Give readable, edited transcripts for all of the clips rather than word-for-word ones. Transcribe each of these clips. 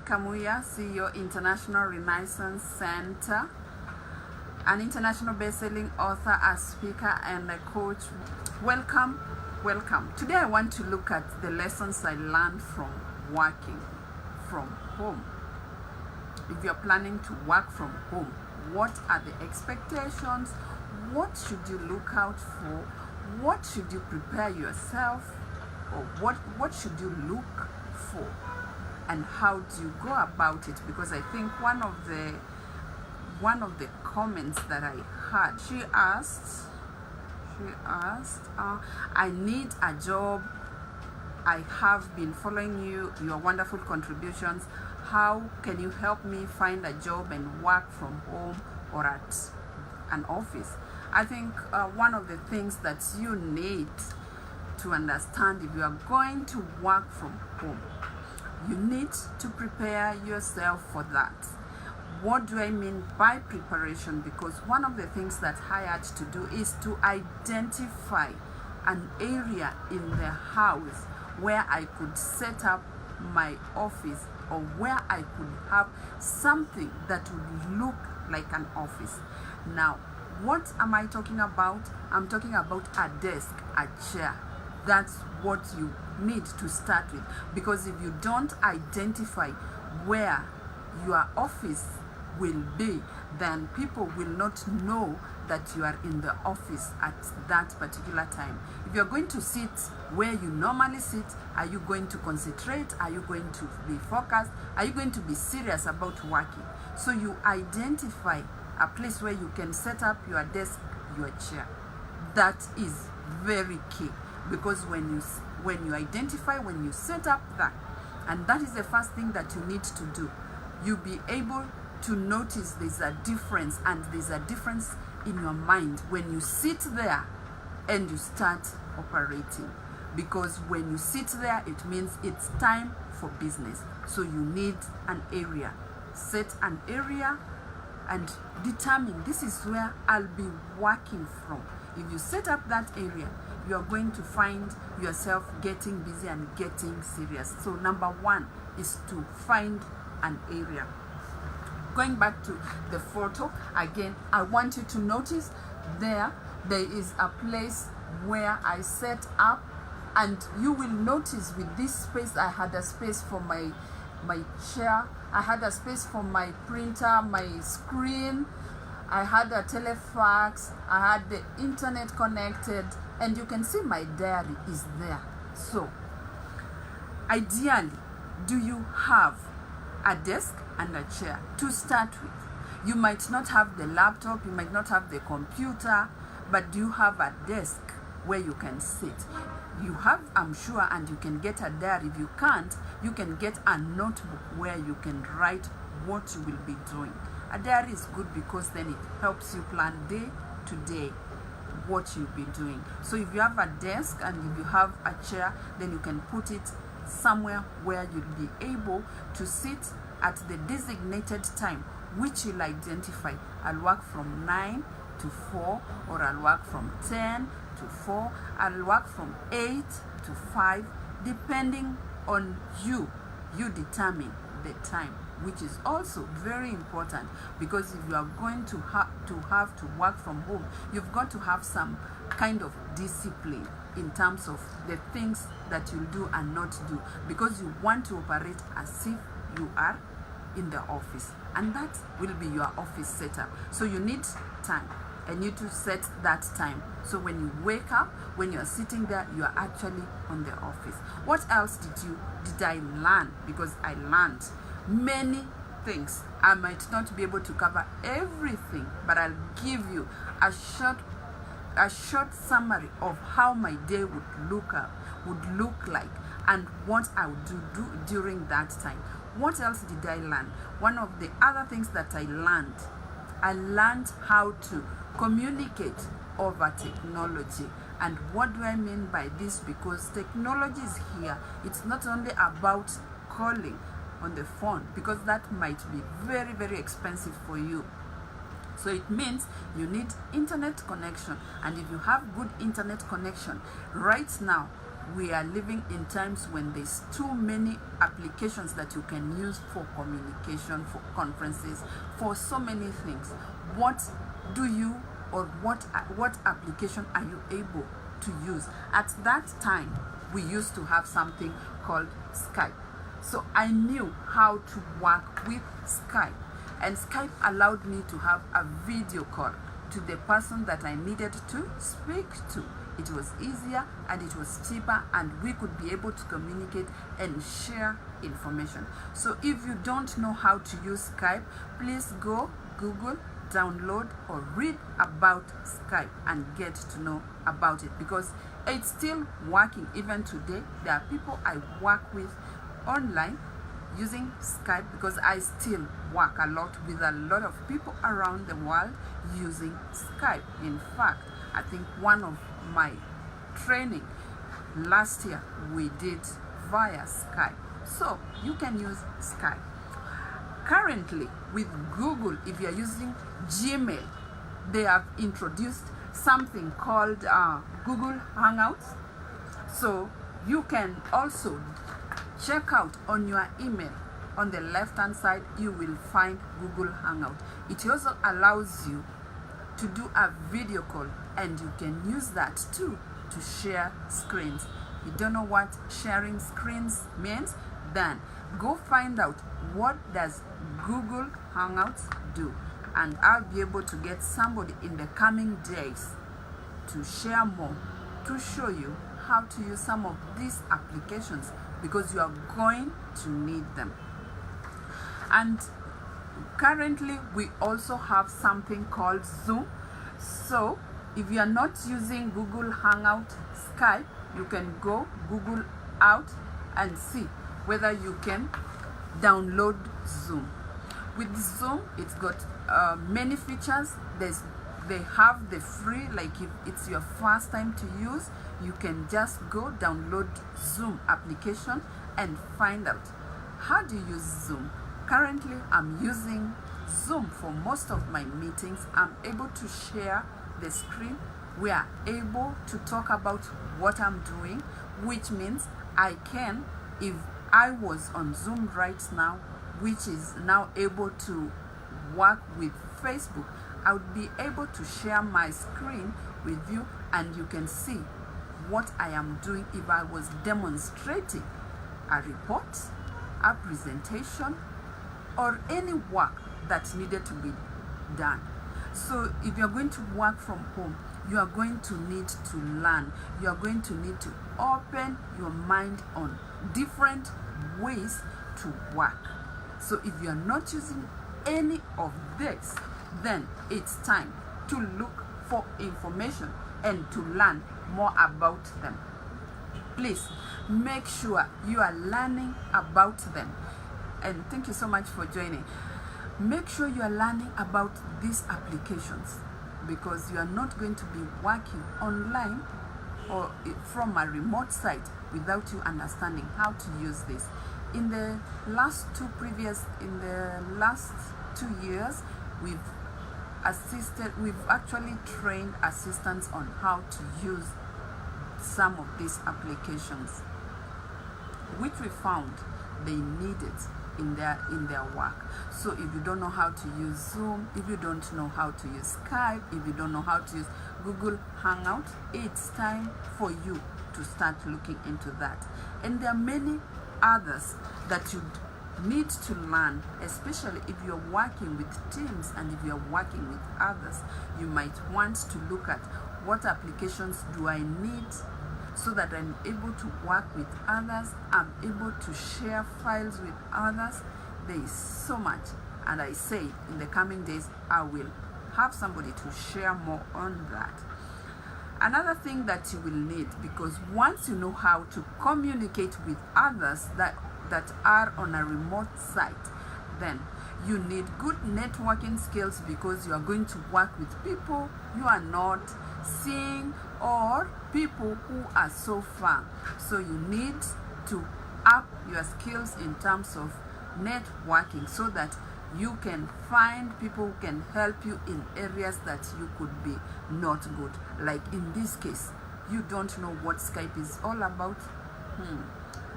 Kamuya, CEO, International Renaissance Center, an international best-selling author, a speaker, and a coach. Welcome. Today I want to look at the lessons I learned from working from home. If you're planning to work from home, what are the expectations? What should you look out for? What should you prepare yourself? Or what should you look for? And how do you go about it? Because I think one of the comments that I had, she asked, I need a job. I have been following your wonderful contributions. How can you help me find a job and work from home or at an office? I think one of the things that you need to understand, if you are going to work from home, you need to prepare yourself for that. What do I mean by preparation? Because one of the things that I had to do is to identify an area in the house where I could set up my office, or where I could have something that would look like an office. Now, what am I talking about? I'm talking about a desk, a chair. That's what you need to start with, because if you don't identify where your office will be, then people will not know that you are in the office at that particular time. If you're going to sit where you normally sit, are you going to concentrate? Are you going to be focused? Are you going to be serious about working? So you identify a place where you can set up your desk, your chair. That is very key, because when you identify, when you set up that, and that is the first thing that you need to do, you'll be able to notice there's a difference, and there's a difference in your mind when you sit there and you start operating. Because when you sit there, it means it's time for business. So you need an area. Set an area and determine, this is where I'll be working from. If you set up that area, you're going to find yourself getting busy and getting serious. So number one is to find an area. Going back to the photo again, I want you to notice there is a place where I set up, and you will notice with this space, I had a space for my chair, I had a space for my printer, my screen, I had a telefax, I had the internet connected, and you can see my diary is there. So ideally, do you have a desk and a chair to start with? You might not have the laptop, you might not have the computer, but do you have a desk where you can sit? You have, I'm sure, and you can get a diary. If you can't, you can get a notebook where you can write what you will be doing. A diary is good because then it helps you plan day to day what you'll be doing. So if you have a desk and if you have a chair, then you can put it somewhere where you'll be able to sit at the designated time, which you'll identify. I'll work from 9 to 4, or I'll work from 10 to 4, I'll work from 8 to 5, depending on you. You determine the time, which is also very important, because if you are going to have to work from home, you've got to have some kind of discipline in terms of the things that you'll do and not do, because you want to operate as if you are in the office, and that will be your office setup. So you need time, and you need to set that time. So when you wake up, when you're sitting there, you are actually on the office. What else did I learn? Because I learned many things. I might not be able to cover everything, but I'll give you a short summary of how my day would look like, and what I would do during that time. What else did I learn? One of the other things that I learned how to communicate over technology. And what do I mean by this? Because technology is here. It's not only about calling on the phone, because that might be very, very expensive for you. So it means you need internet connection, and if you have good internet connection, right now we are living in times when there's too many applications that you can use for communication, for conferences, for so many things. What do you, or what application are you able to use? At that time, we used to have something called Skype. So I knew how to work with Skype, and Skype allowed me to have a video call to the person that I needed to speak to. It was easier and it was cheaper, and we could be able to communicate and share information. So if you don't know how to use Skype, please go Google, download, or read about Skype and get to know about it, because it's still working even today. There are people I work with online using Skype, because I still work a lot with a lot of people around the world using Skype. In fact, I think one of my training last year we did via Skype. So you can use Skype. Currently with Google, if you're using Gmail, they have introduced something called Google Hangouts. So you can also check out on your email, on the left hand side you will find Google Hangout. It also allows you to do a video call, and you can use that too to share screens. You don't know what sharing screens means? Then go find out what does Google Hangouts do, and I'll be able to get somebody in the coming days to share more, to show you how to use some of these applications, because you are going to need them. And currently we also have something called Zoom. So if you are not using Google Hangout Skype, you can go Google out and see whether you can download Zoom. With Zoom, it's got many features. They have the free, like if it's your first time to use, you can just go download Zoom application and find out how do you use Zoom. Currently, I'm using Zoom for most of my meetings. I'm able to share the screen. We are able to talk about what I'm doing, which means I can, if I was on Zoom right now, which is now able to work with Facebook, I would be able to share my screen with you, and you can see what I am doing if I was demonstrating a report, a presentation, or any work that needed to be done. So if you're going to work from home, you are going to need to learn. You are going to need to open your mind on different ways to work. So if you're not using any of this, then it's time to look for information and to learn more about them. Please make sure you are learning about them. And thank you so much for joining. Make sure you are learning about these applications, because you are not going to be working online or from a remote site without you understanding how to use this. In the last 2 years, we've actually trained assistants on how to use some of these applications, which we found they needed in their work. So if you don't know how to use Zoom, if you don't know how to use Skype, if you don't know how to use Google Hangout, it's time for you to start looking into that. And there are many others that you need to learn, especially if you're working with teams and if you're working with others. You might want to look at what applications do I need so that I'm able to work with others, I'm able to share files with others. There is so much, and I say in the coming days I will have somebody to share more on that. Another thing that you will need, because once you know how to communicate with others that are on a remote site, then you need good networking skills, because you are going to work with people you are not seeing or people who are so far. So you need to up your skills in terms of networking so that You can find people who can help you in areas that you could be not good. Like in this case, you don't know what Skype is all about.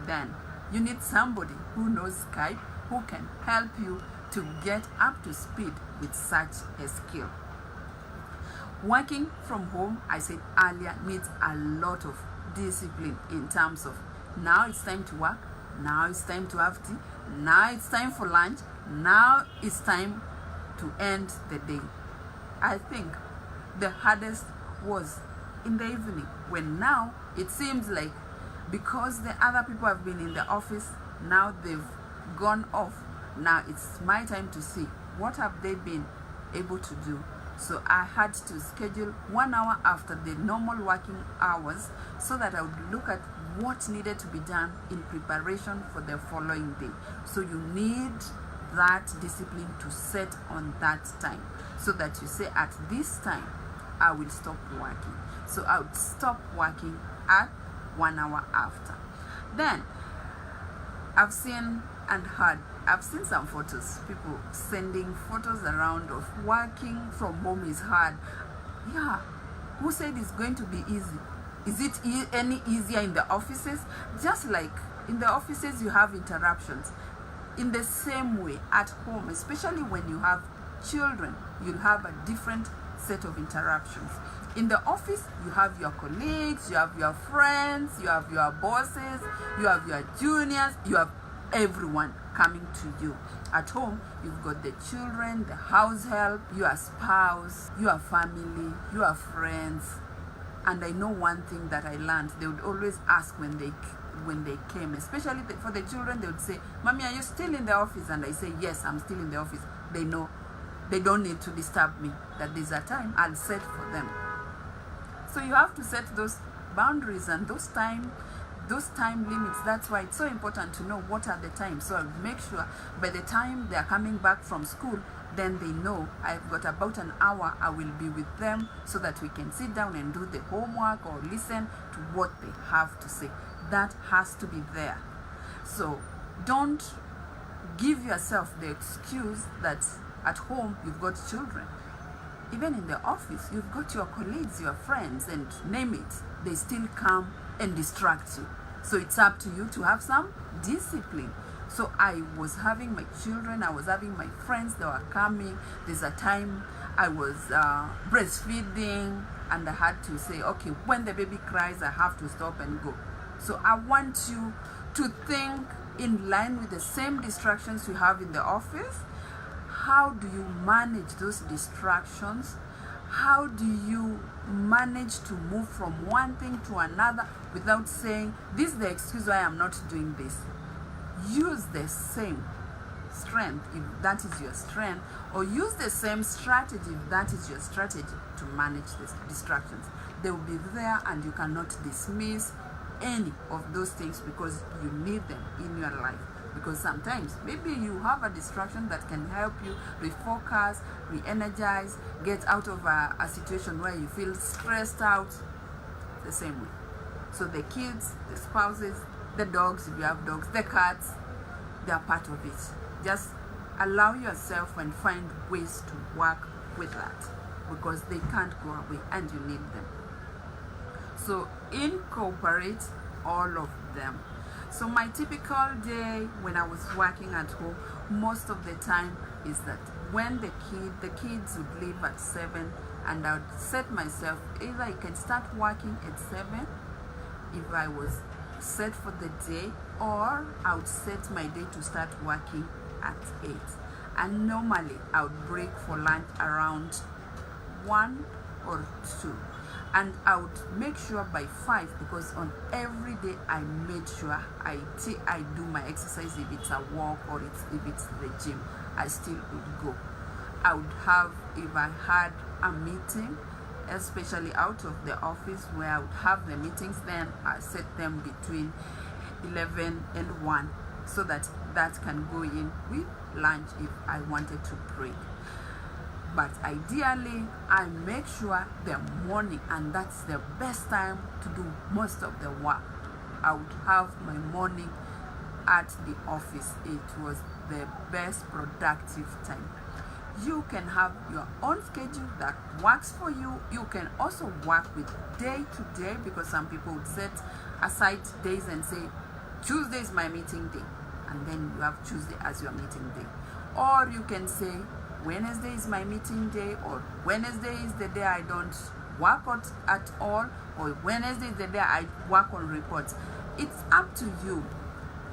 Then you need somebody who knows Skype, who can help you to get up to speed with such a skill. Working from home, I said earlier, needs a lot of discipline in terms of now it's time to work, now it's time to have tea, now it's time for lunch, now it's time to end the day. I think the hardest was in the evening, when now it seems like because the other people have been in the office, now they've gone off. Now it's my time to see what have they been able to do. So I had to schedule 1 hour after the normal working hours so that I would look at what needed to be done in preparation for the following day. So you need that discipline to set on that time so that you say at this time I will stop working. So I would stop working at 1 hour after. Then I've seen some photos, people sending photos around of working from home is hard. Yeah, who said it's going to be easy? Is it any easier in the offices? Just like in the offices you have interruptions, in the same way at home, especially when you have children, you'll have a different set of interruptions. In the office, you have your colleagues, you have your friends, you have your bosses, you have your juniors, you have everyone coming to you. At home, you've got the children, the house help, your spouse, your family, your friends. And I know one thing that I learned, they would always ask when they came, especially for the children, they would say, "Mommy, are you still in the office?" And I say, "Yes, I'm still in the office." They know they don't need to disturb me, that there's a time I'll set for them. So you have to set those boundaries and those time limits. That's why it's so important to know what are the times. So I'll make sure by the time they're coming back from school, then they know I've got about an hour I will be with them so that we can sit down and do the homework or listen to what they have to say. That has to be there. So don't give yourself the excuse that at home you've got children. Even in the office, you've got your colleagues, your friends, and name it. They still come and distract you. So it's up to you to have some discipline. So I was having my children, I was having my friends, they were coming. There's a time I was breastfeeding and I had to say, okay, when the baby cries, I have to stop and go. So I want you to think in line with the same distractions you have in the office. How do you manage those distractions? How do you manage to move from one thing to another without saying, this is the excuse why I'm not doing this? Use the same strength if that is your strength, or use the same strategy if that is your strategy to manage these distractions. They will be there and you cannot dismiss any of those things because you need them in your life. Because sometimes maybe you have a distraction that can help you refocus, re-energize, get out of a situation where you feel stressed out the same way. So the kids, the spouses, the dogs, if you have dogs, the cats, they are part of it. Just allow yourself and find ways to work with that because they can't go away and you need them. So incorporate all of them. So my typical day when I was working at home, most of the time is that when the kids would leave at 7, and I would set myself, either I can start working at 7 if I was set for the day, or I would set my day to start working at 8. And normally I would break for lunch around 1 or 2. And I would make sure by 5, because on every day I made sure I do my exercise. If it's a walk or if it's the gym, I still would go. I would have, if I had a meeting, especially out of the office where I would have the meetings, then I set them between 11 and 1 so that can go in with lunch if I wanted to break. But ideally, I make sure the morning, and that's the best time to do most of the work. I would have my morning at the office. It was the best productive time. You can have your own schedule that works for you. You can also work with day to day, because some people would set aside days and say, Tuesday is my meeting day, and then you have Tuesday as your meeting day. Or you can say, Wednesday is my meeting day, or Wednesday is the day I don't work at all, or Wednesday is the day I work on reports. It's up to you.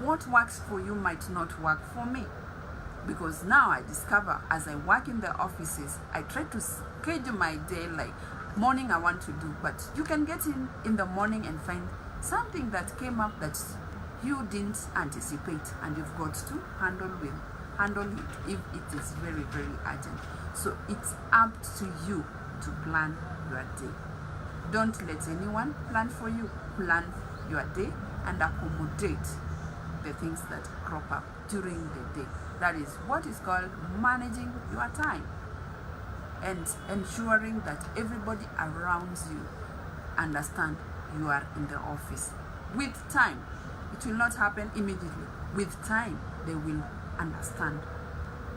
What works for you might not work for me, because now I discover as I work in the offices, I try to schedule my day like morning I want to do, but you can get in the morning and find something that came up that you didn't anticipate, and you've got to handle it if it is very, very urgent. So it's up to you to plan your day. Don't let anyone plan for you. Plan your day and accommodate the things that crop up during the day. That is what is called managing your time, and ensuring that everybody around you understand you are in the office. With time, it will not happen immediately. With time, they will understand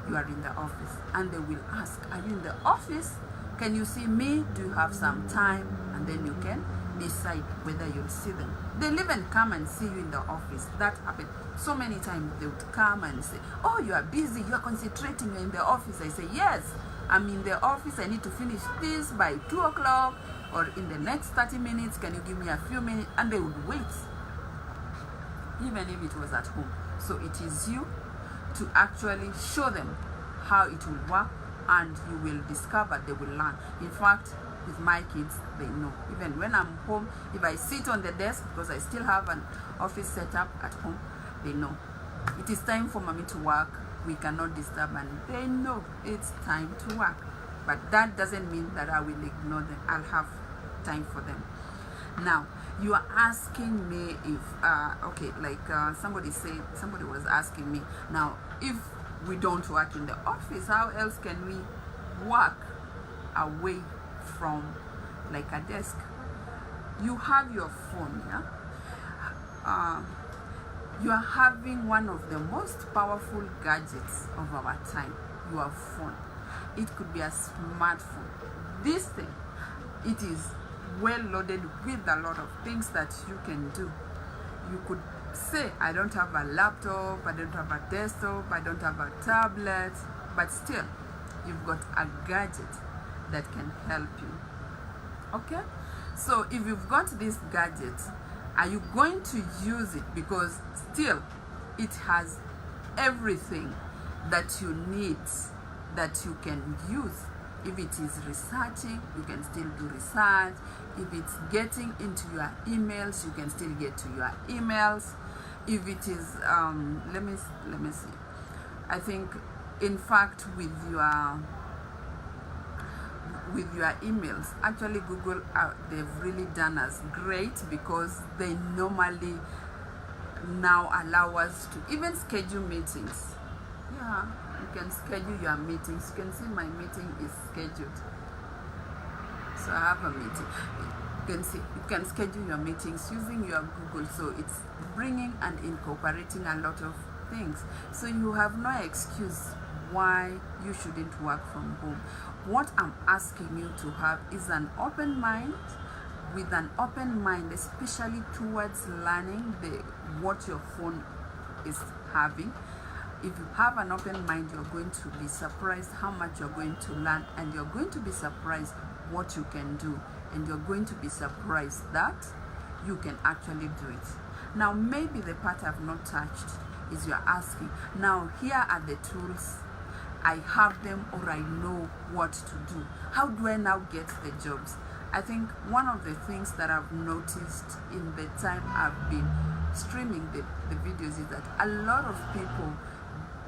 you are in the office, and they will ask, are you in the office? Can you see me? Do you have some time? And then you can decide whether you'll see them. They'll even come and see you in the office. That happened so many times. They would come and say, oh, you are busy, you are concentrating, you're in the office. I say, yes, I'm in the office. I need to finish this by 2 o'clock, or in the next 30 minutes. Can you give me a few minutes? And they would wait, even if it was at home. So it is you to actually show them how it will work, and you will discover, they will learn. In fact, with my kids, they know. Even when I'm home, if I sit on the desk, because I still have an office set up at home, they know it is time for mommy to work. We cannot disturb, and they know it's time to work. But that doesn't mean that I will ignore them. I'll have time for them. Now, you are asking me if somebody was asking me, now if we don't work in the office, how else can we work away from like a desk? You have your phone, yeah? You are having one of the most powerful gadgets of our time, your phone. It could be a smartphone. This thing, it is well loaded with a lot of things that you can do. You could say, I don't have a laptop, I don't have a desktop, I don't have a tablet, but still, you've got a gadget that can help you. Okay? So if you've got this gadget, are you going to use it? Because still, it has everything that you need that you can use. If it is researching, you can still do research. If it's getting into your emails, you can still get to your emails. If it is, let me see. I think, in fact, with your emails, actually Google, they've really done us great, because they normally now allow us to even schedule meetings. Yeah, you can schedule your meetings. You can see my meeting is scheduled. So I have a meeting. You can see, you can schedule your meetings using your Google. So it's bringing and incorporating a lot of things. So you have no excuse why you shouldn't work from home. What I'm asking you to have is an open mind. With an open mind, especially towards learning what your phone is having. If you have an open mind, you're going to be surprised how much you're going to learn, and you're going to be surprised what you can do, and you're going to be surprised that you can actually do it. Now, maybe the part I've not touched is you're asking, now here are the tools, I have them, or I know what to do. How do I now get the jobs? I think one of the things that I've noticed in the time I've been streaming the videos is that a lot of people,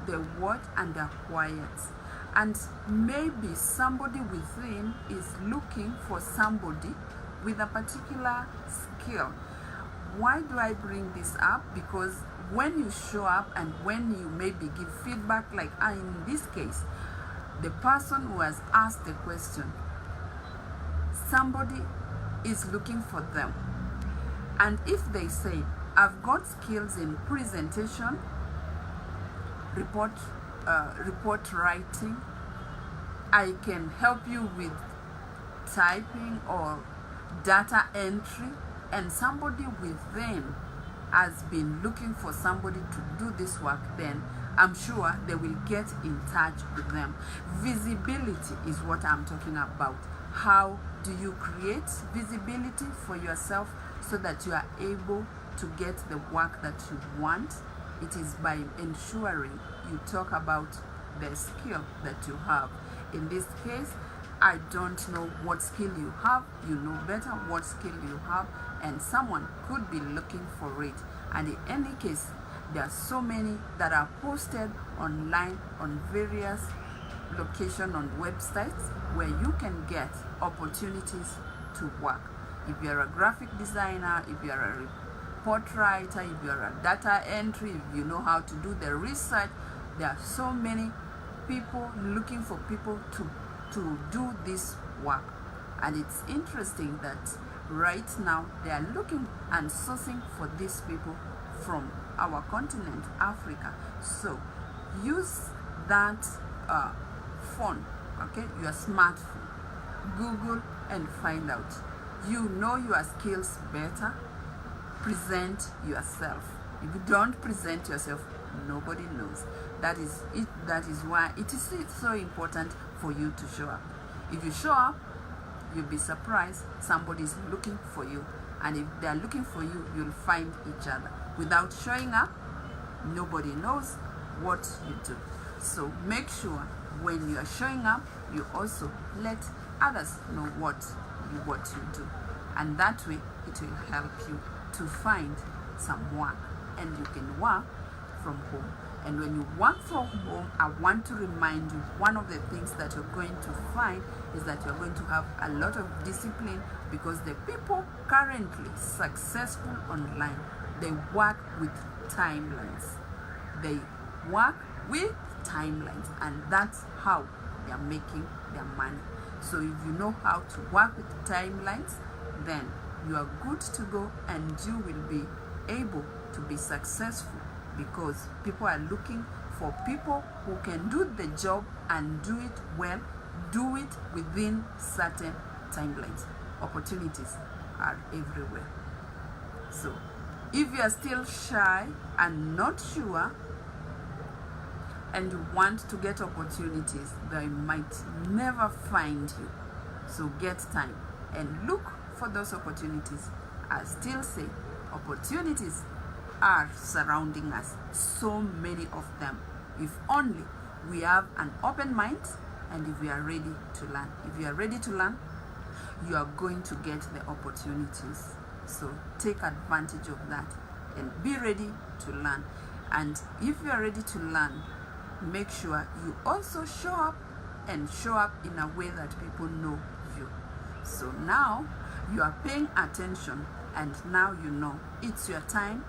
they watch and they're quiet, and maybe somebody within is looking for somebody with a particular skill. Why do I bring this up? Because when you show up and when you maybe give feedback, like in this case, the person who has asked the question, somebody is looking for them, and if they say, I've got skills in presentation, report writing. I can help you with typing or data entry, and somebody within has been looking for somebody to do this work, then I'm sure they will get in touch with them. Visibility is what I'm talking about. How do you create visibility for yourself so that you are able to get the work that you want? It is by ensuring you talk about the skill that you have. In this case, I don't know what skill you have. You know better what skill you have, and someone could be looking for it. And in any case, there are so many that are posted online on various locations on websites where you can get opportunities to work. If you're a graphic designer, if you're a report writer, if you're a data entry, if you know how to do the research, there are so many people looking for people to do this work. And it's interesting that right now they are looking and sourcing for these people from our continent, Africa. So use that phone, okay, your smartphone, Google and find out. You know your skills better. Present yourself. If you don't present yourself, nobody knows. That is it. That is why it is so important for you to show up. If you show up, you'll be surprised somebody is looking for you, and if they're looking for you, you'll find each other. Without showing up, nobody knows what you do. So make sure when you are showing up, you also let others know what you do, and that way it will help you to find some work, and you can work from home. And when you work from home, I want to remind you, one of the things that you're going to find is that you're going to have a lot of discipline, because the people currently successful online, they work with timelines. They work with timelines, and that's how they're making their money. So if you know how to work with timelines, then you are good to go, and you will be able to be successful, because people are looking for people who can do the job and do it well, do it within certain timelines. Opportunities are everywhere. So if you are still shy and not sure, and you want to get opportunities, they might never find you. So get time and look for those opportunities. I still say opportunities are surrounding us, so many of them. If only we have an open mind, and if we are ready to learn. If you are ready to learn, you are going to get the opportunities. So take advantage of that and be ready to learn. And if you are ready to learn, make sure you also show up, and show up in a way that people know you. So now you are paying attention, and now you know it's your time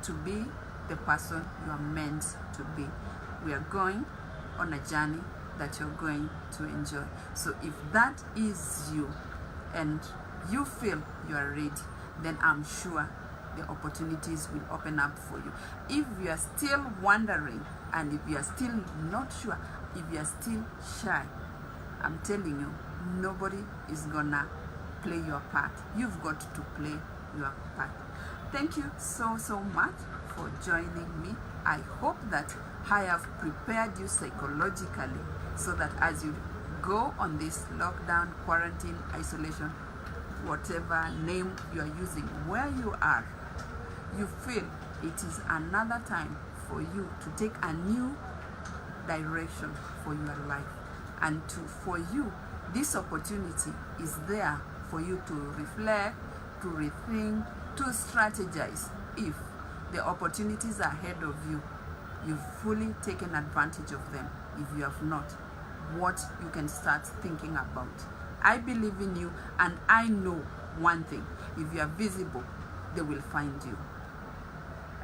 to be the person you are meant to be. We are going on a journey that you're going to enjoy. So if that is you, and you feel you are ready, then I'm sure the opportunities will open up for you. If you are still wondering, and if you are still not sure, if you are still shy, I'm telling you, nobody is gonna play your part. You've got to play your part. Thank you so much for joining me. I hope that I have prepared you psychologically, so that as you go on this lockdown, quarantine, isolation, whatever name you are using, where you are, you feel it is another time for you to take a new direction for your life. And for you, this opportunity is there for you to reflect, to rethink, to strategize. If the opportunities ahead of you, you've fully taken advantage of them. If you have not, what you can start thinking about. I believe in you, and I know one thing: if you are visible, they will find you.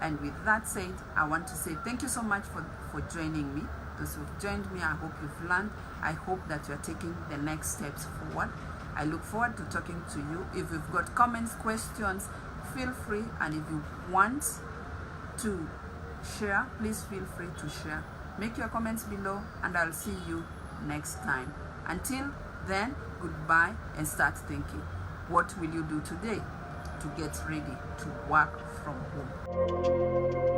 And with that said, I want to say thank you so much for joining me. Those who've joined me, I hope you've learned. I hope that you're taking the next steps forward. I look forward to talking to you. If you've got comments, questions, feel free. And if you want to share. Please feel free to share. Make your comments below, and I'll see you next time. Until then, goodbye, and start thinking. What will you do today to get ready to work from home?